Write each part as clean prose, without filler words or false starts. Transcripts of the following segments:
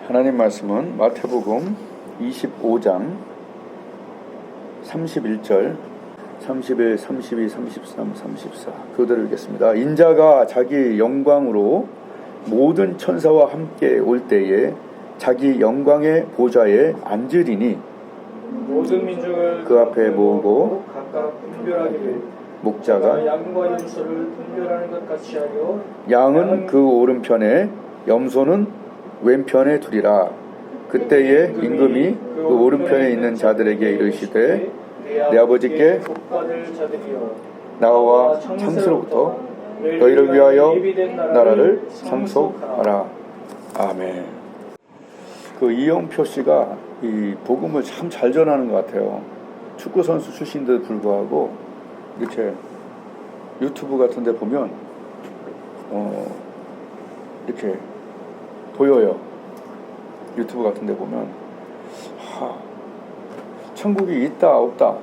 하나님 말씀은 마태복음 25장 31절 31, 32, 33, 34 그대로 읽겠습니다. 인자가 자기 영광으로 모든 천사와 함께 올 때에 자기 영광의 보좌에 앉으리니 모든 민족을 그 앞에 모으고 각각 분별하기를 목자가 양과 염소를 분별하는 것 같이 하여 양은 그 오른편에 염소는 왼편에 두리라. 그때에 임금이 그 오른편에 있는 자들에게 이르시되 내 아버지께 복받을 자들이여 나와 창세로부터 너희를 위하여 나라를 상속하라. 아멘. 그 이영표 씨가 이 복음을 참 잘 전하는 것 같아요. 축구 선수 출신인데도 불구하고 이렇게 유튜브 같은 데 보면 이렇게 보여요. 유튜브 같은 데 보면 천국이 있다 없다,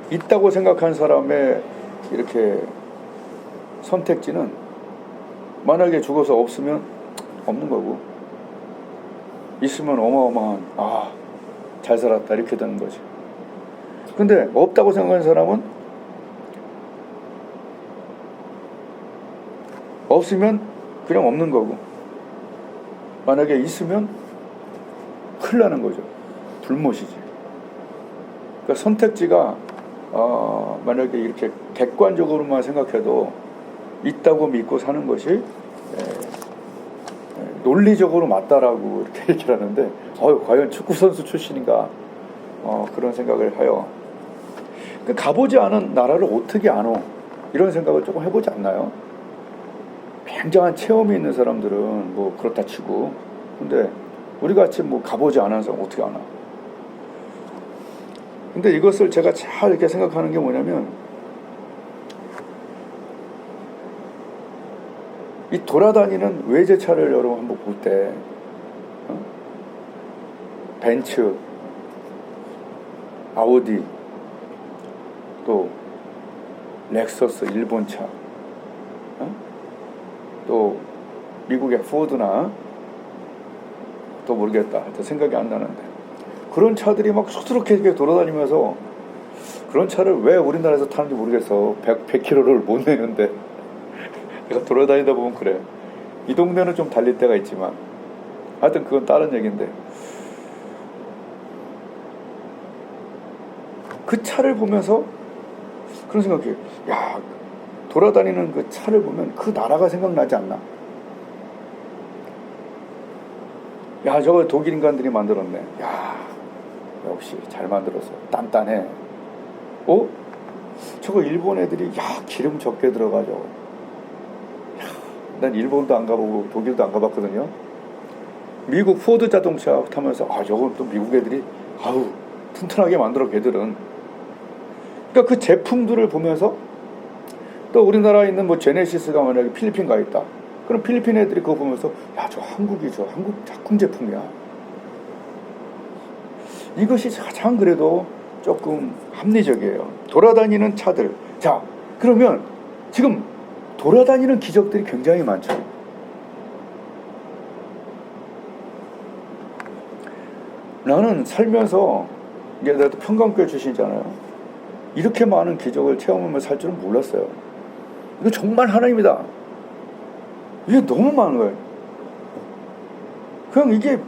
있다고 생각한 사람의 이렇게 선택지는 만약에 죽어서 없으면 없는 거고, 있으면 어마어마한 잘 살았다 이렇게 되는 거지. 근데 없다고 생각하는 사람은 없으면 그냥 없는 거고, 만약에 있으면 큰일 나는 거죠. 불못이지. 그러니까 선택지가 만약에 이렇게 객관적으로만 생각해도 있다고 믿고 사는 것이 논리적으로 맞다라고 이렇게 얘기를 하는데, 과연 축구선수 출신인가 그런 생각을 해요. 그러니까 가보지 않은 나라를 어떻게 아노, 이런 생각을 조금 해보지 않나요? 굉장한 체험이 있는 사람들은 뭐 그렇다 치고, 근데 우리같이 뭐 가보지 않은 사람 어떻게 아나? 근데 이것을 제가 잘 이렇게 생각하는 게 뭐냐면, 이 돌아다니는 외제차를 여러분 한번 볼 때, 벤츠, 아우디, 또 렉서스 일본차, 또 미국의 포드나 또 모르겠다, 하여튼 생각이 안 나는데, 그런 차들이 막 수두룩해 돌아다니면서, 그런 차를 왜 우리나라에서 타는지 모르겠어. 100km를 못 내는데 내가 돌아다니다 보면 그래. 이 동네는 좀 달릴 때가 있지만, 하여튼 그건 다른 얘기인데, 그 차를 보면서 그런 생각이, 돌아다니는 그 차를 보면 그 나라가 생각나지 않나? 저거 독일 인간들이 만들었네. 역시 잘 만들었어. 단단해. 저거 일본 애들이 기름 적게 들어가죠. 난 일본도 안 가보고 독일도 안 가봤거든요. 미국 포드 자동차 타면서 저건 또 미국 애들이 튼튼하게 만들어, 걔들은. 그러니까 그 제품들을 보면서, 또 우리나라에 있는 뭐 제네시스가 만약에 필리핀 가 있다, 그럼 필리핀 애들이 그거 보면서 저 한국이죠, 한국 작품 제품이야. 이것이 가장 그래도 조금 합리적이에요. 돌아다니는 차들. 그러면 지금 돌아다니는 기적들이 굉장히 많죠. 나는 살면서, 내가 또 평강교회 출신이잖아요. 이렇게 많은 기적을 체험하면서 살 줄은 몰랐어요. 이거 정말 하나님이다. 이게 너무 많은 거예요. 그냥 이게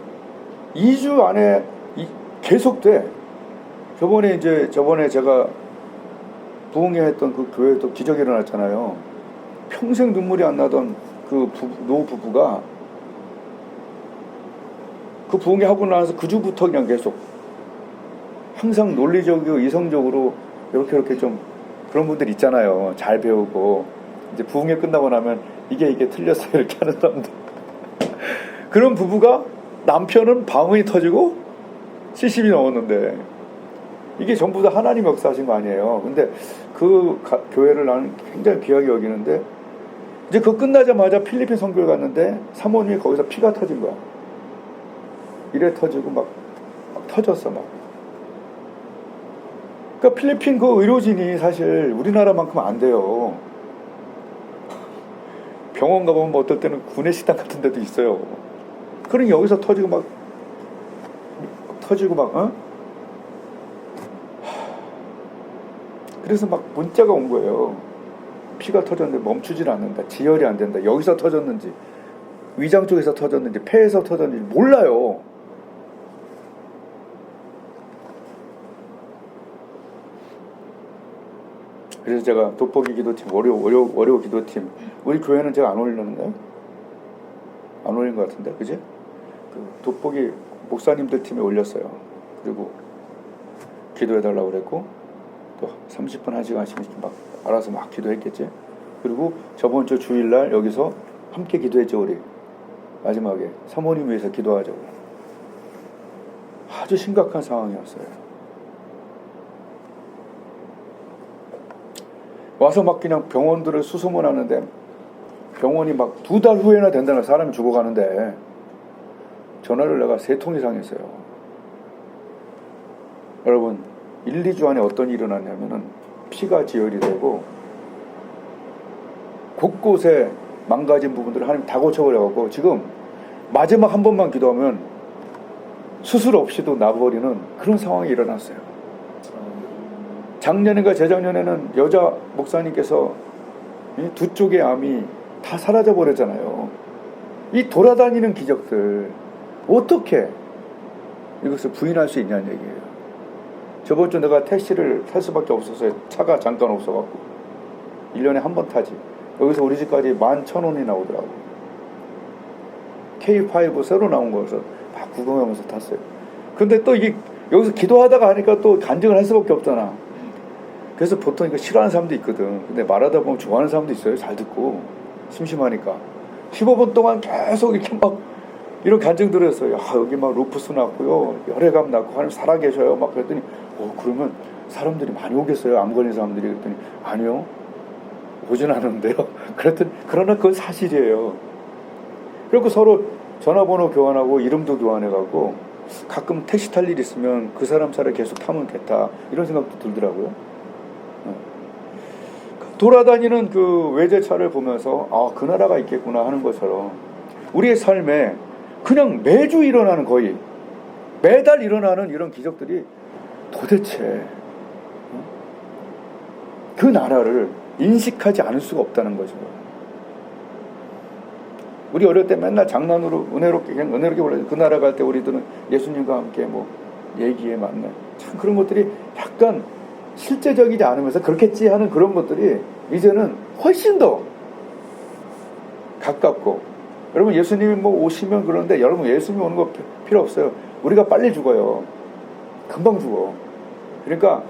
2주 안에 계속돼. 저번에 제가 부흥회 했던 그 교회에도 기적이 일어났잖아요. 평생 눈물이 안 나던 그 노부부가 그 부흥회 하고 나서 그 주부터 그냥 계속 항상 논리적이고 이성적으로 이렇게 좀, 그런 분들 있잖아요. 잘 배우고 이제 부흥회 끝나고 나면 이게 틀렸어요 이렇게 하는 사람들. 그런 부부가, 남편은 방언이 터지고 70이 넘었는데, 이게 전부 다 하나님 역사하신 거 아니에요. 근데 그 교회를 나는 굉장히 귀하게 여기는데, 이제 그거 끝나자마자 필리핀 선교를 갔는데 사모님이 거기서 피가 터진 거야. 이래 터지고 막 터졌어 막. 그러니까 필리핀 그 의료진이 사실 우리나라만큼 안 돼요. 병원 가보면 어떨 때는 구내식당 같은 데도 있어요. 그러니 여기서 터지고 막 그래서 막 문자가 온 거예요. 피가 터졌는데 멈추질 않는다. 지혈이 안 된다. 여기서 터졌는지 위장 쪽에서 터졌는지 폐에서 터졌는지 몰라요. 그래서 제가 돋보기 기도팀, 월요 기도팀, 우리 교회는 제가 안 올렸는데 안 올린 것 같은데, 그지? 그 돋보기 목사님들 팀에 올렸어요. 그리고 기도해달라고 그랬고 또 30분 1시간씩 막 알아서 막 기도했겠지. 그리고 저번 주 주일날 여기서 함께 기도했죠. 우리 마지막에 사모님 위해서 기도하자고. 아주 심각한 상황이었어요. 와서 막 그냥 병원들을 수소문하는데 병원이 막 2달 후에나 된다는 사람이 죽어가는데 전화를 내가 3통 이상 했어요. 여러분 1, 2주 안에 어떤 일이 일어났냐면은 피가 지혈이 되고 곳곳에 망가진 부분들을 하나님 다 고쳐버려갖고 지금 마지막 한 번만 기도하면 수술 없이도 나버리는 그런 상황이 일어났어요. 작년인가 재작년에는 여자 목사님께서 두 쪽의 암이 다 사라져 버렸잖아요. 이 돌아다니는 기적들 어떻게 이것을 부인할 수 있냐는 얘기예요. 저번 주 내가 택시를 탈 수밖에 없었어요. 차가 잠깐 없어갖고 1년에 한 번 타지. 여기서 우리 집까지 11,000원이 나오더라고. K5 새로 나온 거여서 막 구경하면서 탔어요. 근데 또 이게 여기서 기도하다가 하니까 또 간증을 할 수밖에 없잖아. 그래서 보통 이거 싫어하는 사람도 있거든. 근데 말하다 보면 좋아하는 사람도 있어요. 잘 듣고 심심하니까 15분 동안 계속 이렇게 막 이런 간증들을 했어요. 여기 막 루푸스 났고요, 혈액암 났고 하나님 살아계셔요. 막 그랬더니 그러면 사람들이 많이 오겠어요? 암 걸린 사람들이. 그랬더니 아니요, 오진 않은데요. 그랬더니 그러나 그건 사실이에요. 그리고 서로 전화번호 교환하고 이름도 교환해가고 가끔 택시 탈 일 있으면 그 사람 차를 계속 타면 됐다 이런 생각도 들더라고요. 돌아다니는 그 외제차를 보면서 그 나라가 있겠구나 하는 것처럼 우리의 삶에 그냥 매주 일어나는, 거의 매달 일어나는 이런 기적들이 도대체 그 나라를 인식하지 않을 수가 없다는 거죠. 우리 어릴 때 맨날 장난으로 은혜롭게 불러요. 그 나라 갈 때 우리들은 예수님과 함께 뭐 얘기에 만나, 참 그런 것들이 약간 실제적이지 않으면서 그렇겠지 하는 그런 것들이 이제는 훨씬 더 가깝고, 여러분 예수님이 뭐 오시면 그러는데 여러분 예수님이 오는 거 필요 없어요. 우리가 빨리 죽어요. 금방 죽어. 그러니까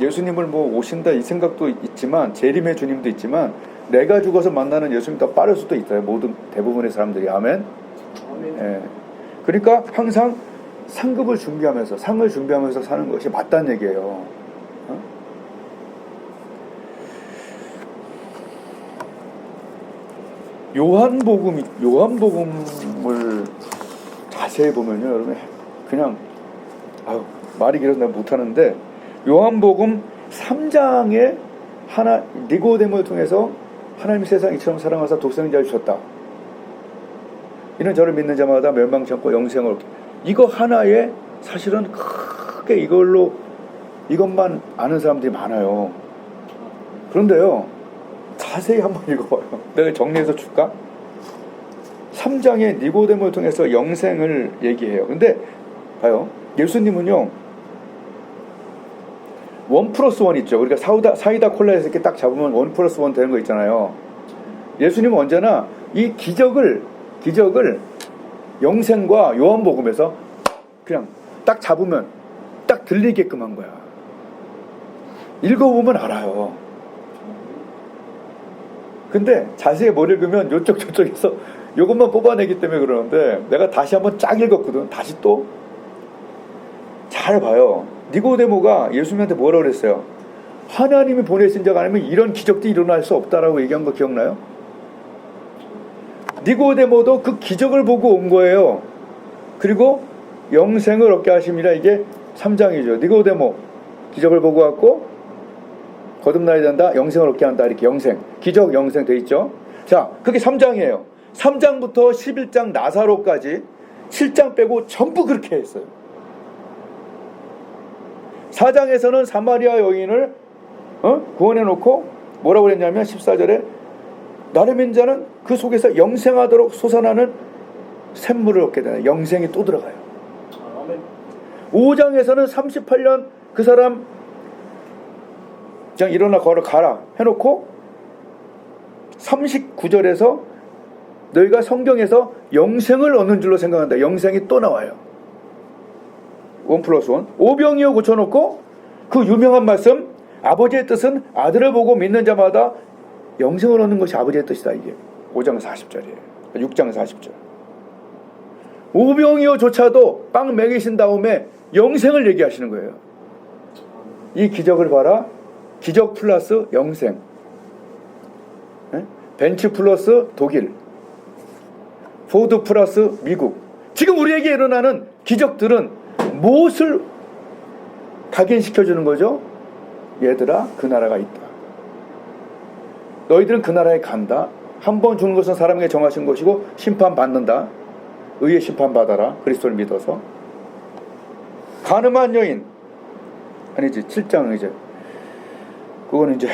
예수님을 뭐 오신다 이 생각도 있지만, 재림의 주님도 있지만, 내가 죽어서 만나는 예수님이 더 빠를 수도 있어요. 대부분의 사람들이. 아멘. 예. 그러니까 항상 상급을 준비하면서, 상을 준비하면서 사는 것이 맞다는 얘기예요. 요한복음을 자세히 보면요, 여러분 그냥 말이 길어서 내가 못하는데, 요한복음 3장에 니고데모를 통해서 하나님이 세상 이처럼 사랑하사 독생자를 주셨다. 이는 저를 믿는 자마다 멸망치 않고 영생을 얻게. 이거 하나에 사실은 크게 이것만 아는 사람들이 많아요. 그런데요, 자세히 한번 읽어봐요. 내가 정리해서 줄까? 3장에 니고데모를 통해서 영생을 얘기해요. 근데 봐요, 예수님은요 1+1 있죠. 우리가 사이다 콜라에서 이렇게 딱 잡으면 1+1 되는 거 있잖아요. 예수님은 언제나 이 기적을 영생과 요한복음에서 그냥 딱 잡으면 딱 들리게끔 한 거야. 읽어보면 알아요. 근데 자세히 못 읽으면 요쪽 저쪽에서 요것만 뽑아내기 때문에 그러는데, 내가 다시 한번 쫙 읽었거든. 다시 또 잘 봐요. 니고데모가 예수님한테 뭐라고 그랬어요? 하나님이 보내신 자가 아니면 이런 기적도 일어날 수 없다라고 얘기한 거 기억나요? 니고데모도 그 기적을 보고 온 거예요. 그리고 영생을 얻게 하심이라, 이게 3장이죠. 니고데모 기적을 보고 왔고 거듭나야 된다, 영생을 얻게 한다, 이렇게 영생, 기적, 영생 돼 있죠. 자, 그게 3장이에요. 3장부터 11장 나사로까지 7장 빼고 전부 그렇게 했어요. 4장에서는 사마리아 여인을 구원해 놓고 뭐라고 그랬냐면 14절에 나를 믿는 자는 그 속에서 영생하도록 솟아나는 샘물을 얻게 되는 영생이 또 들어가요. 아멘. 5장에서는 38년 그 사람 그냥 일어나 걸어가라 해놓고 39절에서 너희가 성경에서 영생을 얻는 줄로 생각한다. 영생이 또 나와요. 1+1 오병이어 고쳐놓고 그 유명한 말씀 아버지의 뜻은 아들을 보고 믿는 자마다 영생을 얻는 것이 아버지의 뜻이다. 이게 5장 40절이에요 6장 40절 오병이어조차도 빵 먹이신 다음에 영생을 얘기하시는 거예요. 이 기적을 봐라. 기적 플러스 영생, 벤츠 플러스 독일, 포드 플러스 미국. 지금 우리에게 일어나는 기적들은 무엇을 각인시켜주는 거죠? 얘들아 그 나라가 있다. 너희들은 그 나라에 간다. 한 번 주는 것은 사람에게 정하신 것이고 심판받는다. 의의 심판받아라. 그리스도를 믿어서. 가늠한 여인 아니지 7장 이제 그거는 이제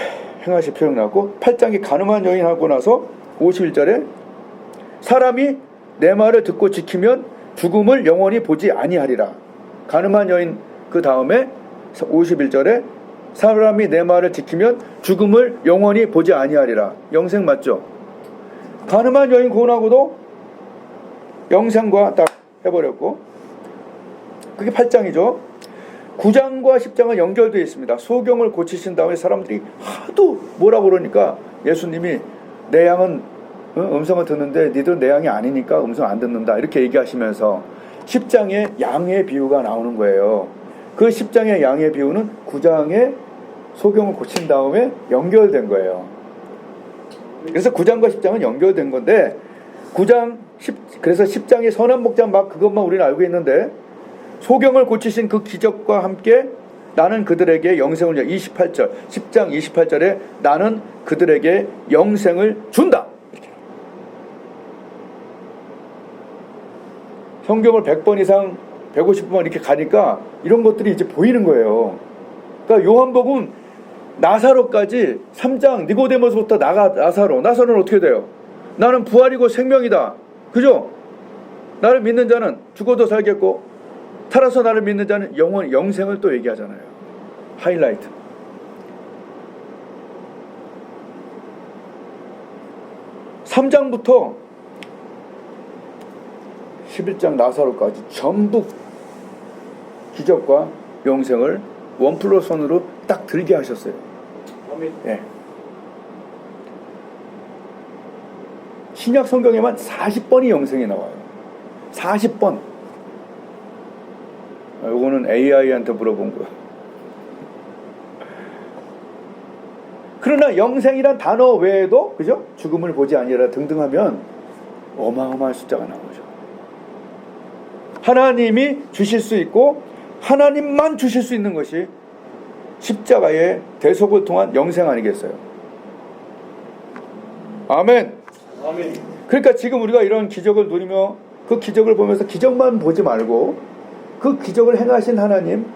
행하실 표현 나왔고 8장이 가늠한 여인 하고 나서 51절에 사람이 내 말을 듣고 지키면 죽음을 영원히 보지 아니하리라. 가늠한 여인 그 다음에 51절에 사람이 내 말을 지키면 죽음을 영원히 보지 아니하리라. 영생 맞죠? 가늠한 여인 구원하고도 영생과 딱 해버렸고 그게 8장이죠 9장과 10장은 연결되어 있습니다. 소경을 고치신 다음에 사람들이 하도 뭐라고 그러니까 예수님이 내 양은 음성을 듣는데 니들은 내 양이 아니니까 음성 안 듣는다 이렇게 얘기하시면서 10장에 양의 비유가 나오는 거예요. 그 10장의 양의 비유는 9장의 소경을 고친 다음에 연결된 거예요. 그래서 9장과 10장은 연결된 건데 그래서 10장의 선한 목장 막 그것만 우리는 알고 있는데 소경을 고치신 그 기적과 함께 나는 그들에게 영생을 28절 10장 28절에 나는 그들에게 영생을 준다. 성경을 100번 이상 150번 이렇게 가니까 이런 것들이 이제 보이는 거예요. 그러니까 요한복음 나사로까지 3장 니고데모스부터 나사로는 어떻게 돼요? 나는 부활이고 생명이다. 그죠? 나를 믿는 자는 죽어도 살겠고 살아서 나를 믿는 자는 영생을 또 얘기하잖아요. 하이라이트. (3장부터) 11장 나사로까지 전부 기적과 영생을 1+1으로 딱 들게 하셨어요. 아멘. 예. 신약 성경에만 40번이 영생이 나와요. 40번. 요거는 AI한테 물어본 거야. 그러나 영생이란 단어 외에도 그죠? 죽음을 보지 아니하라 등등 하면 어마어마한 숫자가 나오죠. 하나님이 주실 수 있고 하나님만 주실 수 있는 것이 십자가의 대속을 통한 영생 아니겠어요? 아멘. 아멘. 그러니까 지금 우리가 이런 기적을 누리며 그 기적을 보면서 기적만 보지 말고 그 기적을 행하신 하나님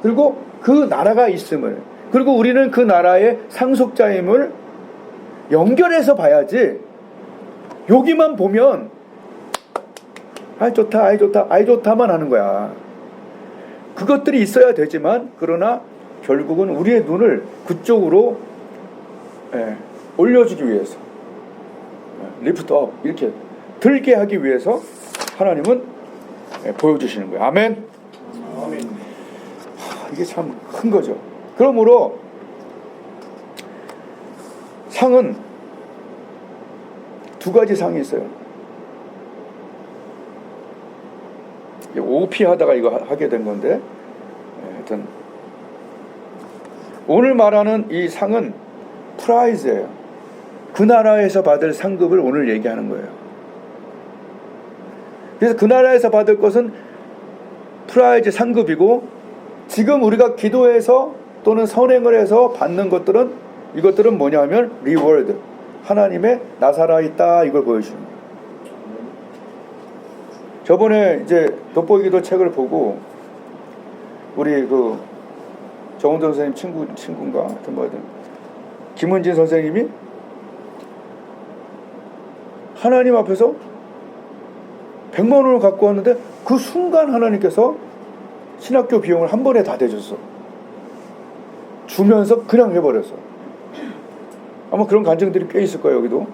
그리고 그 나라가 있음을 그리고 우리는 그 나라의 상속자임을 연결해서 봐야지 여기만 보면 아이 좋다 아이 좋다 아이 좋다만 하는 거야. 그것들이 있어야 되지만 그러나 결국은 우리의 눈을 그쪽으로 올려주기 위해서 리프트업 이렇게 들게 하기 위해서 하나님은 보여주시는 거예요. 아멘. 아멘. 이게 참 큰 거죠. 그러므로 상은 두 가지 상이 있어요. OP 하다가 이거 하게 된 건데 하여튼 오늘 말하는 이 상은 프라이즈예요. 그 나라에서 받을 상급을 오늘 얘기하는 거예요. 그래서 그 나라에서 받을 것은 프라이즈 상급이고 지금 우리가 기도해서 또는 선행을 해서 받는 것들은 이것들은 뭐냐면 리워드 하나님의 나 살아있다 이걸 보여주는 거예요. 저번에 이제 돋보이기도 책을 보고 우리 그 정원돈 선생님 친구인가 하여튼 뭐든 김은진 선생님이 하나님 앞에서 100만 원을 갖고 왔는데 그 순간 하나님께서 신학교 비용을 한 번에 다 대줬어. 주면서 그냥 해버렸어. 아마 그런 간증들이 꽤 있을 거예요. 여기도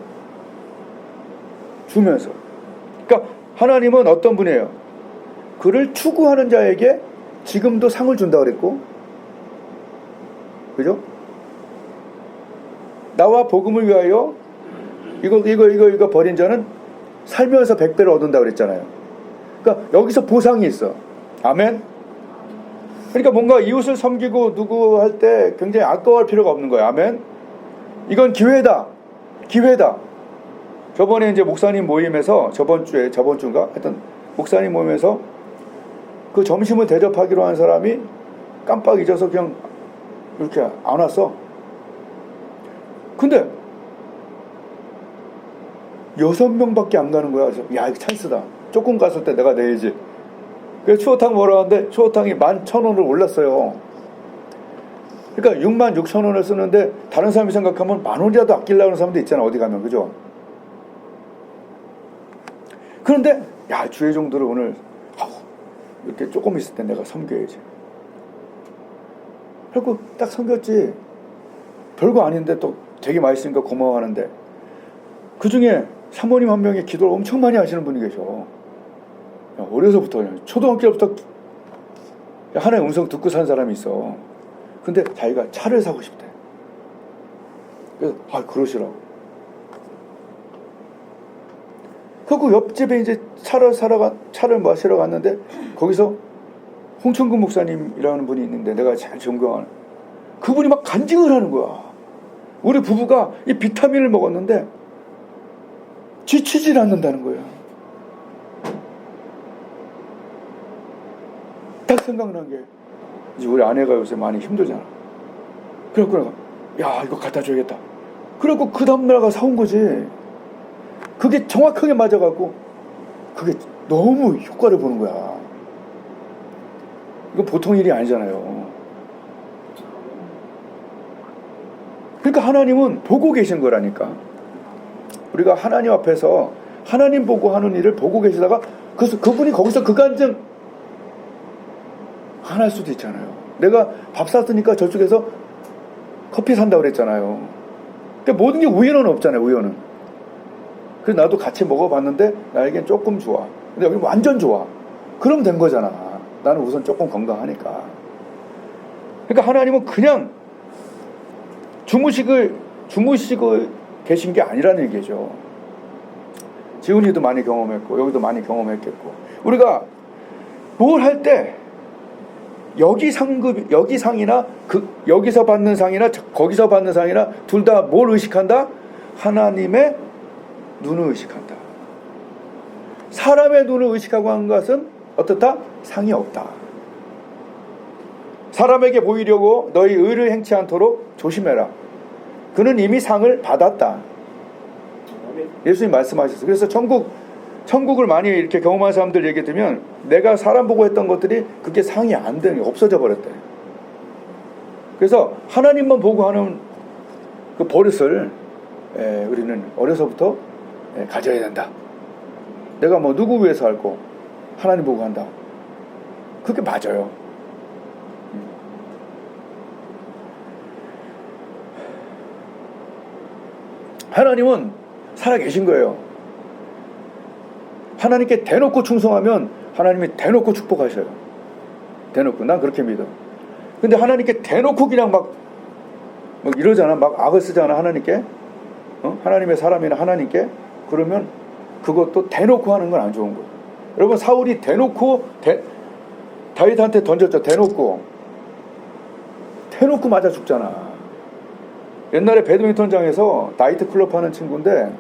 주면서. 그러니까 하나님은 어떤 분이에요? 그를 추구하는 자에게 지금도 상을 준다고 그랬고, 그죠? 나와 복음을 위하여 이거 버린 자는 살면서 100배를 얻는다고 그랬잖아요. 그러니까 여기서 보상이 있어. 아멘? 그러니까 뭔가 이웃을 섬기고 누구 할 때 굉장히 아까워할 필요가 없는 거예요. 아멘? 이건 기회다. 기회다. 저번에 이제 목사님 모임에서 저번 주인가? 하여튼 목사님 모임에서 그 점심을 대접하기로 한 사람이 깜빡 잊어서 그냥 이렇게 안 왔어. 근데 6명밖에 안 가는 거야. 그래서 야, 이거 찬스다. 조금 갔을 때 내가 내야지. 그래서 추어탕 먹으러 왔는데 추어탕이 11,000원을 올랐어요. 그러니까 66,000원을 쓰는데 다른 사람이 생각하면 10,000원이라도 아끼려고 하는 사람도 있잖아. 어디 가면. 그죠? 그런데 야, 주의 종들을 오늘 이렇게 조금 있을 때 내가 섬겨야지. 그리고 딱 섬겼지. 별거 아닌데 또 되게 맛있으니까 고마워하는데 그 중에 사모님 한 명이 기도를 엄청 많이 하시는 분이 계셔. 어려서부터 초등학교 때부터 하나의 음성 듣고 산 사람이 있어. 근데 자기가 차를 사고 싶대. 그래서 그러시라고. 그리고 옆집에 이제 차를 마시러 갔는데 거기서 홍천근 목사님이라는 분이 있는데 내가 잘 존경하는 그분이 막 간증을 하는 거야. 우리 부부가 이 비타민을 먹었는데 지치질 않는다는 거야. 딱 생각난 게 이제 우리 아내가 요새 많이 힘들잖아. 그래갖고 내가 야, 이거 갖다 줘야겠다. 그래갖고 그 다음날 가 사온 거지. 그게 정확하게 맞아갖고 그게 너무 효과를 보는 거야. 이건 보통 일이 아니잖아요. 그러니까 하나님은 보고 계신 거라니까. 우리가 하나님 앞에서 하나님 보고 하는 일을 보고 계시다가 그분이 거기서 그 간증 안 할 수도 있잖아요. 내가 밥 샀으니까 저쪽에서 커피 산다고 그랬잖아요. 그러니까 모든 게 우연은 없잖아요. 우연은. 그래서 나도 같이 먹어봤는데 나에겐 조금 좋아. 근데 여기 완전 좋아. 그럼 된 거잖아. 나는 우선 조금 건강하니까. 그러니까 하나님은 그냥 주무시고 계신 게 아니라는 얘기죠. 지훈이도 많이 경험했고 여기도 많이 경험했겠고 우리가 뭘 할 때 여기 상이나 여기서 받는 상이나 거기서 받는 상이나 둘 다 뭘 의식한다? 하나님의 눈을 의식한다. 사람의 눈을 의식하고 하는 것은 어떻다? 상이 없다. 사람에게 보이려고 너희 의를 행치 않도록 조심해라. 그는 이미 상을 받았다. 예수님 말씀하셨어요. 그래서 천국을 많이 이렇게 경험한 사람들 얘기 들으면 내가 사람 보고 했던 것들이 그게 상이 안 되는 게 없어져 버렸대. 그래서 하나님만 보고 하는 그 버릇을 우리는 어려서부터 가져야 된다. 내가 뭐 누구 위해서 할고 하나님 보고 한다. 그게 맞아요. 하나님은 살아계신 거예요. 하나님께 대놓고 충성하면 하나님이 대놓고 축복하셔요. 대놓고. 난 그렇게 믿어. 근데 하나님께 대놓고 그냥 막 이러잖아. 막 악을 쓰잖아. 하나님께. 하나님의 사람이나 하나님께. 그러면 그것도 대놓고 하는 건 안 좋은 거예요. 여러분 사울이 대놓고 다윗한테 던졌죠. 대놓고 맞아 죽잖아. 옛날에 배드민턴장에서 나이트클럽 하는 친구인데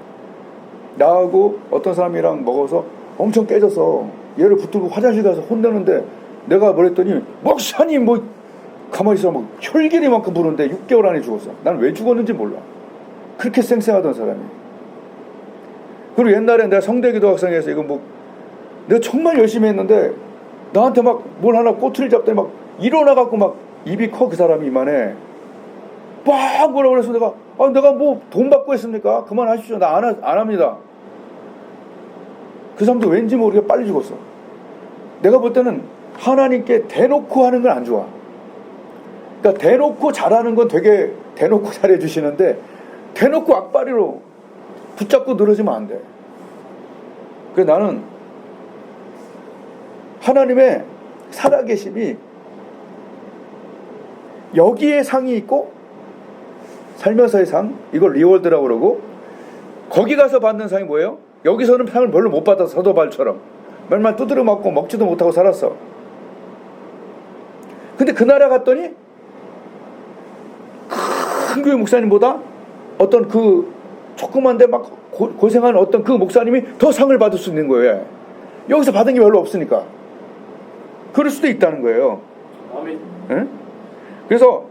나하고 어떤 사람이랑 먹어서 엄청 깨져서 얘를 붙들고 화장실 가서 혼내는데 내가 뭐랬더니 목사님 가만히 있어 혈기리만큼 부르는데 6개월 안에 죽었어. 난 왜 죽었는지 몰라. 그렇게 쌩쌩하던 사람이. 그리고 옛날에 내가 성대기도 학생에서 이거 뭐 내가 정말 열심히 했는데 나한테 막 뭘 하나 꼬투리를 잡더니 막 일어나갖고 막 입이 커. 그 사람이 이만해. 막 뭐라 그래서 내가 뭐 돈 받고 했습니까? 그만하십시오. 나 안 합니다. 그 사람도 왠지 모르게 빨리 죽었어. 내가 볼 때는 하나님께 대놓고 하는 건 안 좋아. 그러니까 대놓고 잘하는 건 되게 대놓고 잘해 주시는데 대놓고 악바리로 붙잡고 늘어지면 안 돼. 그래서 나는 하나님의 살아계심이 여기에 상이 있고 살면서의 상, 이걸 리워드라고 그러고, 거기 가서 받는 상이 뭐예요? 여기서는 상을 별로 못 받아서 서도발처럼 맨날 두드려 맞고 먹지도 못하고 살았어. 근데 그 나라 갔더니 큰 교회 목사님보다 어떤 그 조그만데 막 고생하는 어떤 그 목사님이 더 상을 받을 수 있는 거예요. 여기서 받은 게 별로 없으니까. 그럴 수도 있다는 거예요. 아멘. 네? 그래서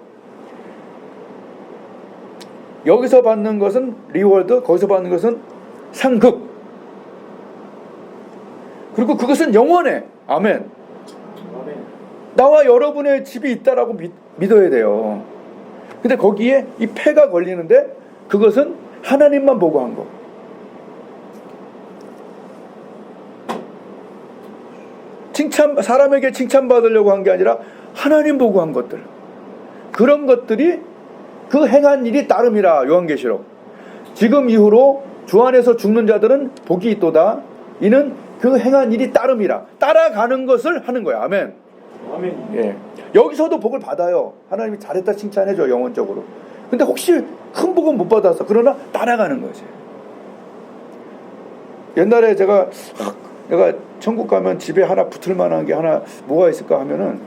여기서 받는 것은 리워드, 거기서 받는 것은 상급. 그리고 그것은 영원해. 아멘. 아멘. 나와 여러분의 집이 있다라고 믿어야 돼요. 근데 거기에 이 패가 걸리는데 그것은 하나님만 보고 한 거. 사람에게 칭찬받으려고 한 게 아니라 하나님 보고 한 것들. 그런 것들이 그 행한 일이 따름이라. 요한계시록. 지금 이후로 주 안에서 죽는 자들은 복이 있도다. 이는 그 행한 일이 따름이라. 따라가는 것을 하는 거야. 아멘. 아멘. 예. 여기서도 복을 받아요. 하나님이 잘했다 칭찬해줘, 영혼적으로. 근데 혹시 큰 복은 못 받았어. 그러나 따라가는 거지. 옛날에 내가 천국 가면 집에 하나 붙을 만한 게 하나 뭐가 있을까 하면은,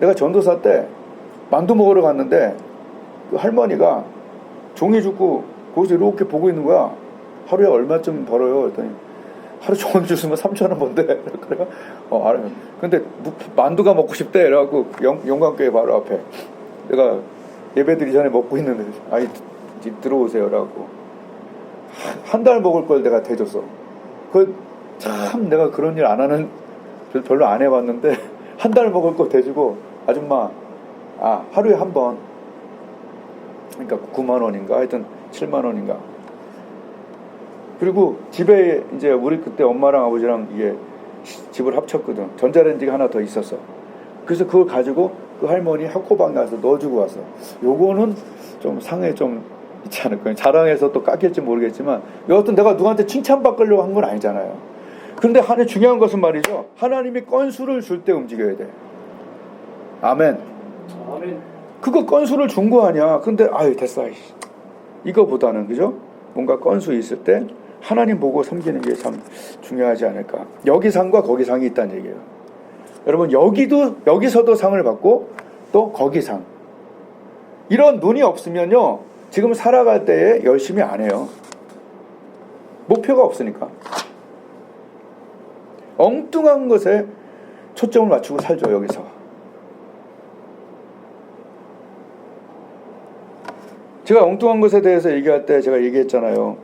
내가 전도사 때 만두 먹으러 갔는데 그 할머니가 종이 줍고 거기서 이렇게 보고 있는 거야. 하루에 얼마쯤 벌어요? 그랬더니 하루 종이 주시면 3,000원 번대. 그래가 알아요. 근데 만두가 먹고 싶대. 그래갖고 영광교회 바로 앞에 내가 예배드리기 전에 먹고 있는데, 아니 들어오세요. 그래갖고 한 달 먹을 걸 내가 대줬어. 참 내가 그런 일 안 하는, 별로 안 해봤는데 한 달 먹을 거 대주고, 아줌마 하루에 한 번, 그러니까 9만 원인가 하여튼 7만 원인가. 그리고 집에 이제 우리 그때 엄마랑 아버지랑 이게 집을 합쳤거든. 전자레인지가 하나 더 있었어. 그래서 그걸 가지고 그 할머니 학고방 가서 넣어주고 왔어. 요거는 좀 상에 좀 있지 않을까요? 자랑해서 또 깎일지 모르겠지만, 여하튼 내가 누구한테 칭찬받으려고 한 건 아니잖아요. 그런데 하나 중요한 것은 말이죠, 하나님이 건수를 줄 때 움직여야 돼. 아멘. 아멘. 그거 건수를 준 거 아니야. 근데 됐어. 이거보다는, 그죠? 뭔가 건수 있을 때 하나님 보고 섬기는 게 참 중요하지 않을까. 여기 상과 거기 상이 있다는 얘기예요. 여러분, 여기서도 상을 받고 또 거기 상. 이런 눈이 없으면요, 지금 살아갈 때에 열심히 안 해요. 목표가 없으니까. 엉뚱한 것에 초점을 맞추고 살죠. 여기서. 제가 엉뚱한 것에 대해서 얘기할 때 제가 얘기했잖아요.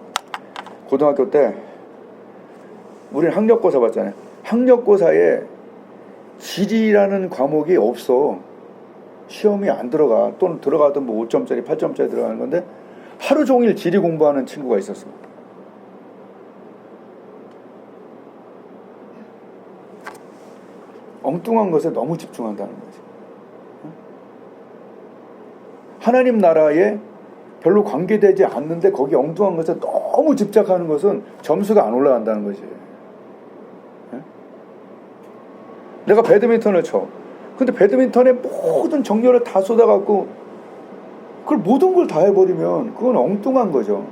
고등학교 때 우리는 학력고사 봤잖아요. 학력고사에 지리라는 과목이 없어. 시험이 안 들어가. 또는 들어가도 뭐 5점짜리 8점짜리 들어가는 건데, 하루 종일 지리 공부하는 친구가 있었어. 엉뚱한 것에 너무 집중한다는 거지. 하나님 나라에 별로 관계되지 않는데 거기 엉뚱한 것에 너무 집착하는 것은 점수가 안 올라간다는 거지. 내가 배드민턴을 쳐. 근데 배드민턴에 모든 정열을 다 쏟아갖고 그걸 모든 걸 다 해버리면 그건 엉뚱한 거죠.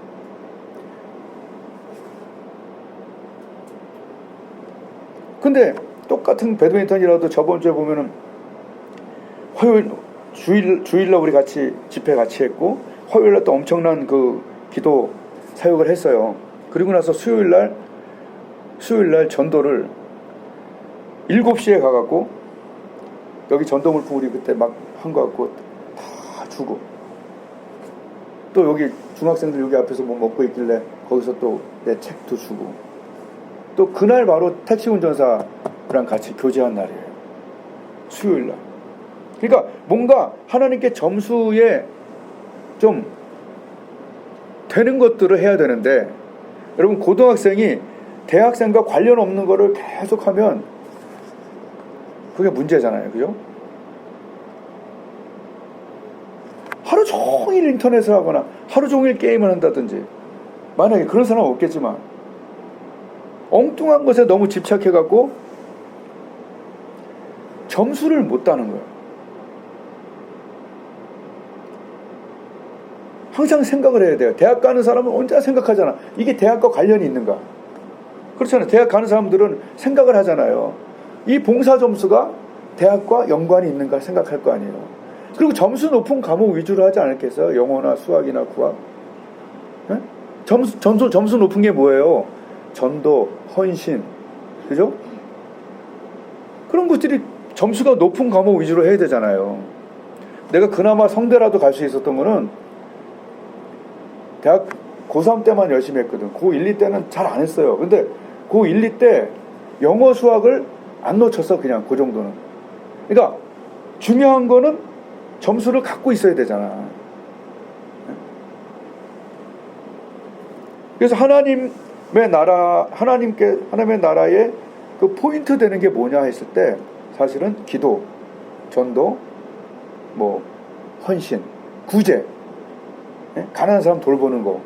근데 똑같은 배드민턴이라도 저번 주에 보면은 주일날 우리 같이 집회 같이 했고, 화요일날 또 엄청난 그 기도 사역을 했어요. 그리고 나서 수요일날 전도를 7시에 가갖고, 여기 전도물품 우리 그때 막 한 거 갖고 다 주고, 또 여기 중학생들 여기 앞에서 뭐 먹고 있길래 거기서 또 내 책도 주고, 또 그날 바로 택시 운전사랑 같이 교제한 날이에요. 수요일 날. 그러니까 뭔가 하나님께 점수에 좀 되는 것들을 해야 되는데, 여러분 고등학생이 대학생과 관련 없는 거를 계속하면 그게 문제잖아요. 그죠? 하루 종일 인터넷을 하거나 하루 종일 게임을 한다든지, 만약에 그런 사람은 없겠지만 엉뚱한 것에 너무 집착해갖고 점수를 못 따는 거예요. 항상 생각을 해야 돼요. 대학 가는 사람은 언제나 생각하잖아. 이게 대학과 관련이 있는가? 그렇잖아요. 대학 가는 사람들은 생각을 하잖아요. 이 봉사 점수가 대학과 연관이 있는가 생각할 거 아니에요. 그리고 점수 높은 과목 위주로 하지 않았겠어요? 영어나 수학이나 국악. 네? 점수 높은 게 뭐예요? 전도, 헌신, 그죠? 그런 것들이 점수가 높은 과목 위주로 해야 되잖아요. 내가 그나마 성대라도 갈 수 있었던 거는 대학 고3 때만 열심히 했거든. 고1, 2 때는 잘 안 했어요. 근데 고1, 2 때 영어 수학을 안 놓쳤어. 그냥 그 정도는. 그러니까 중요한 거는 점수를 갖고 있어야 되잖아. 그래서 하나님의 나라의 그 포인트 되는 게 뭐냐 했을 때, 사실은 기도, 전도, 뭐 헌신, 구제, 가난한 사람 돌보는 거,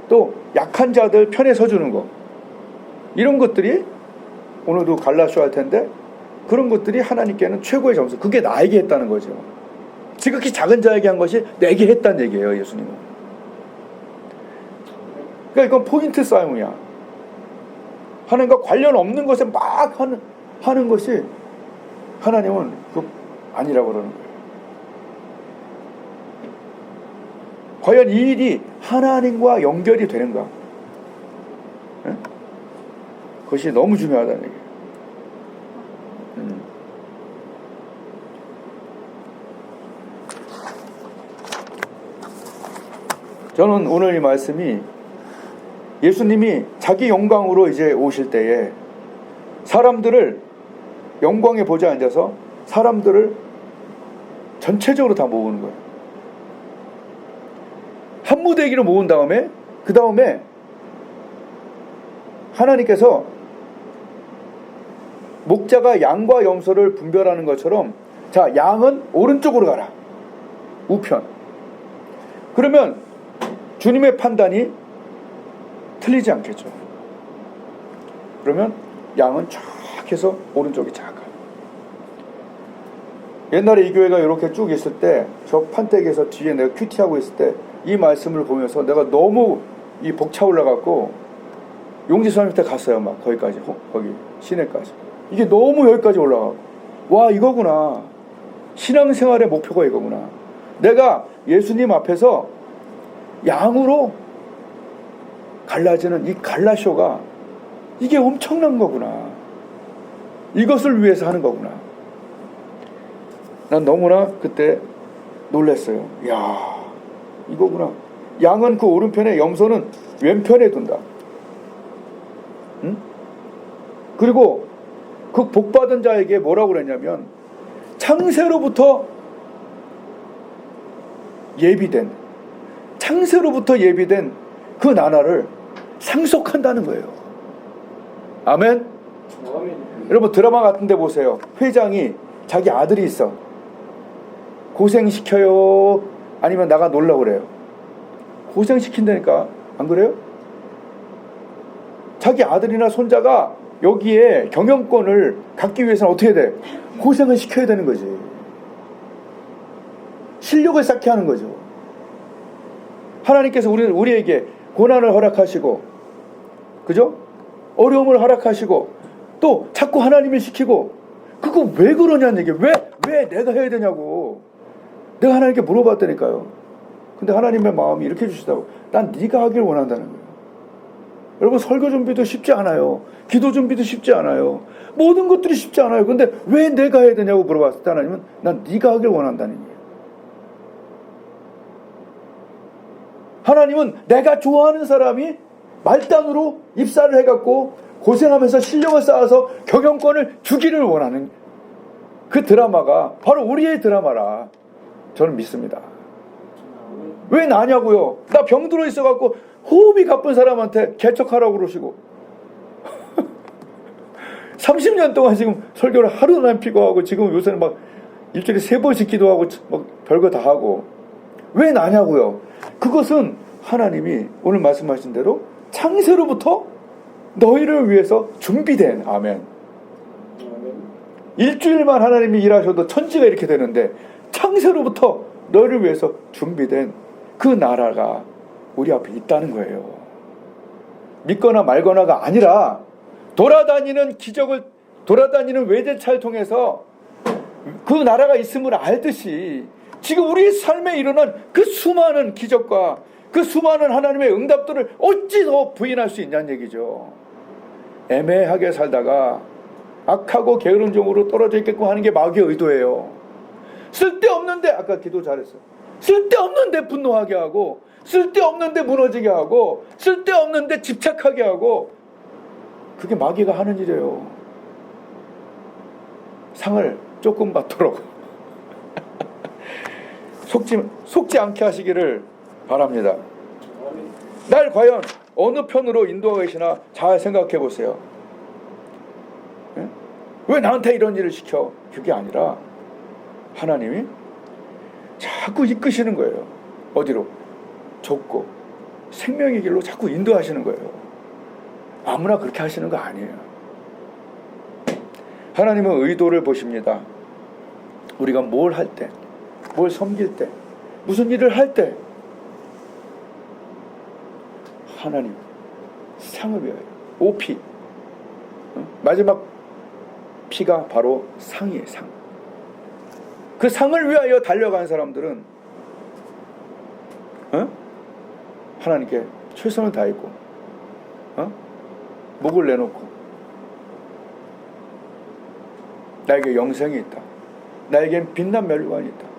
또 약한 자들 편에 서주는 거, 이런 것들이 오늘도 갈라쇼 할 텐데, 그런 것들이 하나님께는 최고의 점수. 그게 나에게 했다는 거죠. 지극히 작은 자에게 한 것이 내게 했다는 얘기예요. 예수님은. 그러니까 이건 포인트 싸움이야. 하나님과 관련 없는 것에 막 하는 것이 하나님은 그 아니라고 그러는 거예요. 과연 이 일이 하나님과 연결이 되는가? 네? 그것이 너무 중요하다는 얘기예요. 저는 오늘 이 말씀이, 예수님이 자기 영광으로 이제 오실 때에 사람들을 영광에 보좌에 앉아서 사람들을 전체적으로 다 모으는 거예요. 한 무대기로 모은 다음에, 그 다음에 하나님께서 목자가 양과 염소를 분별하는 것처럼, 자, 양은 오른쪽으로 가라. 우편. 그러면 주님의 판단이 틀리지 않겠죠. 그러면 양은 쫙 해서 오른쪽이 작아. 옛날에 이 교회가 이렇게 쭉 있을 때, 저 판때기에서 뒤에 내가 큐티하고 있을 때 이 말씀을 보면서 내가 너무 이 벅차 올라갔고, 용지선 밑에 갔어요. 막 거기까지, 거기 시내까지. 이게 너무 여기까지 올라가고, 와, 이거구나. 신앙생활의 목표가 이거구나. 내가 예수님 앞에서 양으로 갈라지는 이 갈라쇼가 이게 엄청난 거구나. 이것을 위해서 하는 거구나. 난 너무나 그때 놀랐어요. 이야, 이거구나. 양은 그 오른편에, 염소는 왼편에 둔다. 응? 그리고 그 복받은 자에게 뭐라고 그랬냐면, 창세로부터 예비된 그 나라를 상속한다는 거예요. 아멘? 아멘. 여러분 드라마 같은 데 보세요. 회장이 자기 아들이 있어. 고생시켜요? 아니면 나가 놀라고 그래요? 고생시킨다니까. 안 그래요? 자기 아들이나 손자가 여기에 경영권을 갖기 위해서는 어떻게 돼? 고생을 시켜야 되는 거지. 실력을 쌓게 하는 거죠. 하나님께서 우리에게 고난을 허락하시고, 그죠? 어려움을 허락하시고, 또 자꾸 하나님을 시키고, 그거 왜 그러냐는 얘기예요. 왜 내가 해야 되냐고. 내가 하나님께 물어봤다니까요. 근데 하나님의 마음이 이렇게 주시다고. 난 네가 하길 원한다는 거예요. 여러분, 설교 준비도 쉽지 않아요. 기도 준비도 쉽지 않아요. 모든 것들이 쉽지 않아요. 근데 왜 내가 해야 되냐고 물어봤을 때 하나님은 난 네가 하길 원한다는 거예요. 하나님은 내가 좋아하는 사람이 말단으로 입사를 해갖고 고생하면서 실력을 쌓아서 경영권을 주기를 원하는 그 드라마가 바로 우리의 드라마라 저는 믿습니다. 왜 나냐고요? 나 병들어 있어갖고 호흡이 가쁜 사람한테 개척하라고 그러시고 30년 동안 지금 설교를 하루도 안 피고 하고 지금 요새는 막 일주일에 3번씩 기도하고 막 별거 다 하고 왜 나냐고요? 그것은 하나님이 오늘 말씀하신 대로 창세로부터 너희를 위해서 준비된 아멘. 일주일만 하나님이 일하셔도 천지가 이렇게 되는데 창세로부터 너희를 위해서 준비된 그 나라가 우리 앞에 있다는 거예요. 믿거나 말거나가 아니라 돌아다니는 기적을 돌아다니는 외제차를 통해서 그 나라가 있음을 알듯이 지금 우리 삶에 일어난 그 수많은 기적과 그 수많은 하나님의 응답들을 어찌 더 부인할 수 있냐는 얘기죠. 애매하게 살다가 악하고 게으른 종으로 떨어져 있게끔 하는 게 마귀의 의도예요. 쓸데없는데 아까 기도 잘했어요. 쓸데없는데 분노하게 하고 쓸데없는데 무너지게 하고 쓸데없는데 집착하게 하고 그게 마귀가 하는 일이에요. 상을 조금 받도록 속지 않게 하시기를 바랍니다. 날 과연 어느 편으로 인도하고 계시나 잘 생각해 보세요. 예? 왜 나한테 이런 일을 시켜? 그게 아니라 하나님이 자꾸 이끄시는 거예요. 어디로? 좁고 생명의 길로 자꾸 인도하시는 거예요. 아무나 그렇게 하시는 거 아니에요. 하나님은 의도를 보십니다. 우리가 뭘 할 때, 뭘 섬길 때, 무슨 일을 할 때 하나님 상을 위하여 OP 마지막 P가 바로 상이에요. 상. 그 상을 위하여 달려간 사람들은 하나님께 최선을 다했고 목을 내놓고 나에게 영생이 있다. 나에겐 빛난 면류관이 있다.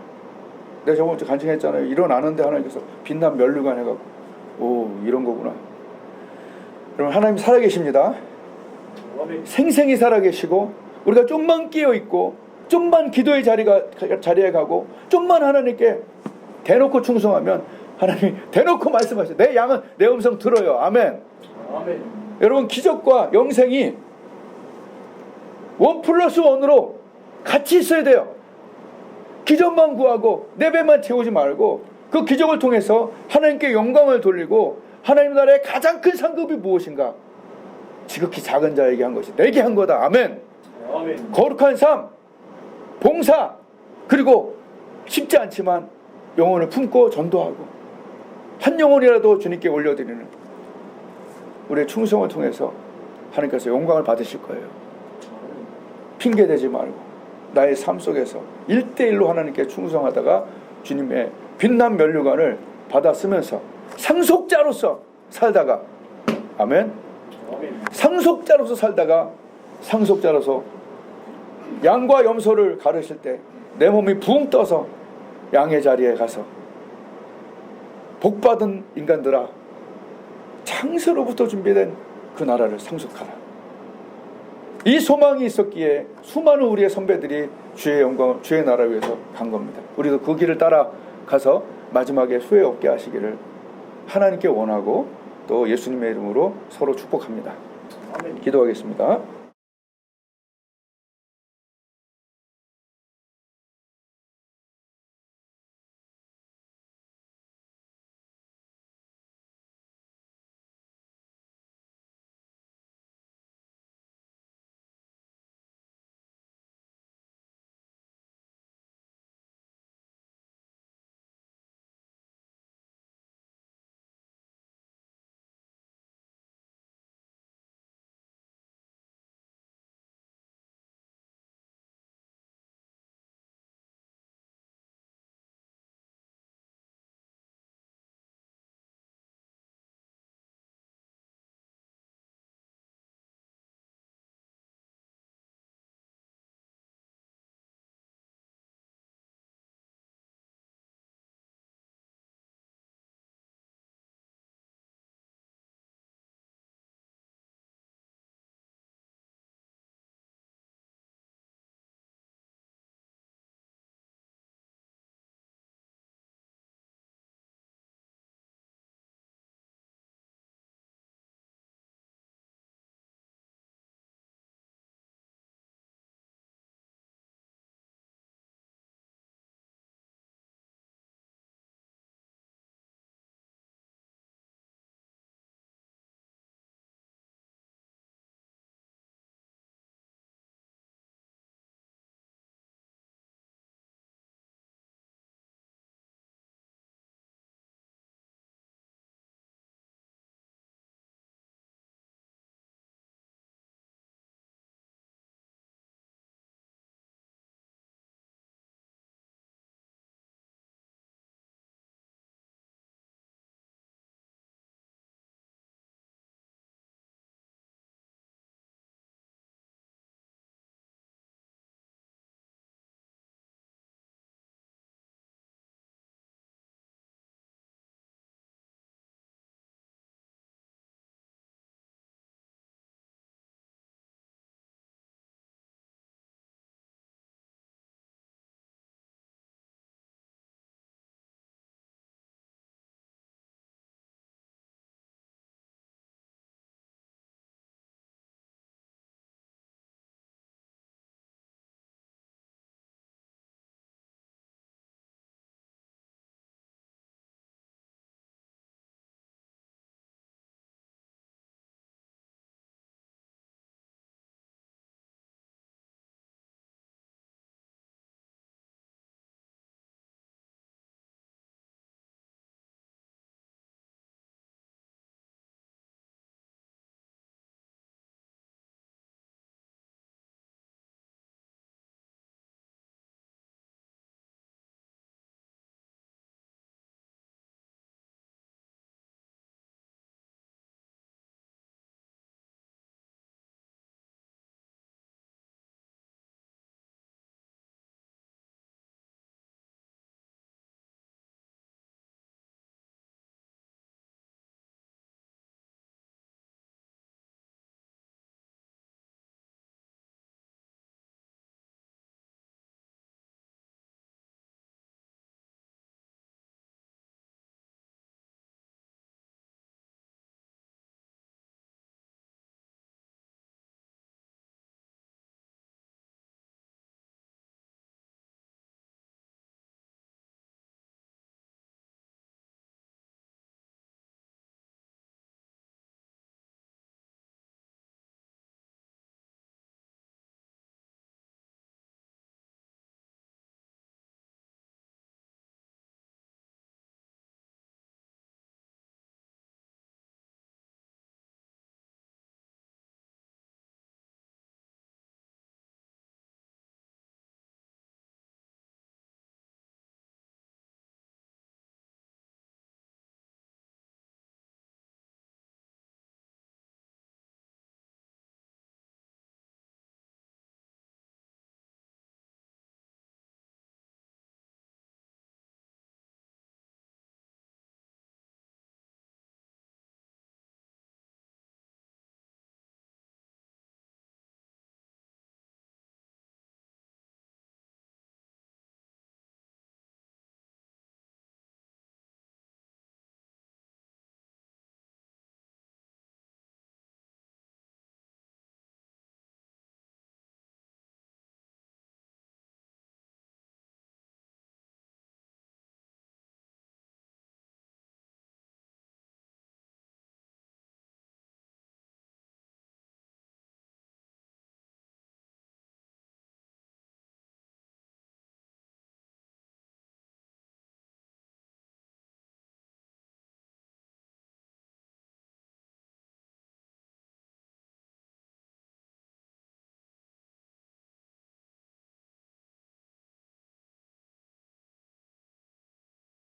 내가 저번 주에 간증했잖아요. 일어나는데 하나님께서 빛난 면류관 해갖고 오 이런 거구나. 여러분 하나님 살아계십니다. 생생히 살아계시고 우리가 좀만 깨어있고 좀만 기도의 자리에 가고 좀만 하나님께 대놓고 충성하면 하나님이 대놓고 말씀하셔요. 내 양은 내 음성 들어요. 아멘. 아멘. 여러분 기적과 영생이 1+1으로 같이 있어야 돼요. 기적만 구하고 내 배만 채우지 말고 그 기적을 통해서 하나님께 영광을 돌리고 하나님 나라의 가장 큰 상급이 무엇인가? 지극히 작은 자에게 한 것이 내게 한 거다. 아멘. 아멘. 거룩한 삶, 봉사, 그리고 쉽지 않지만 영혼을 품고 전도하고 한 영혼이라도 주님께 올려드리는 우리의 충성을 통해서 하나님께서 영광을 받으실 거예요. 핑계대지 말고 나의 삶 속에서 1대1로 하나님께 충성하다가 주님의 빛난 면류관을 받아 쓰면서 상속자로서 살다가 아멘. 상속자로서 살다가 상속자로서 양과 염소를 가르실 때 내 몸이 붕 떠서 양의 자리에 가서 복받은 인간들아 창세로부터 준비된 그 나라를 상속하라. 이 소망이 있었기에 수많은 우리의 선배들이 주의 영광, 주의 나라를 위해서 간 겁니다. 우리도 그 길을 따라가서 마지막에 후회 없게 하시기를 하나님께 원하고 또 예수님의 이름으로 서로 축복합니다. 기도하겠습니다.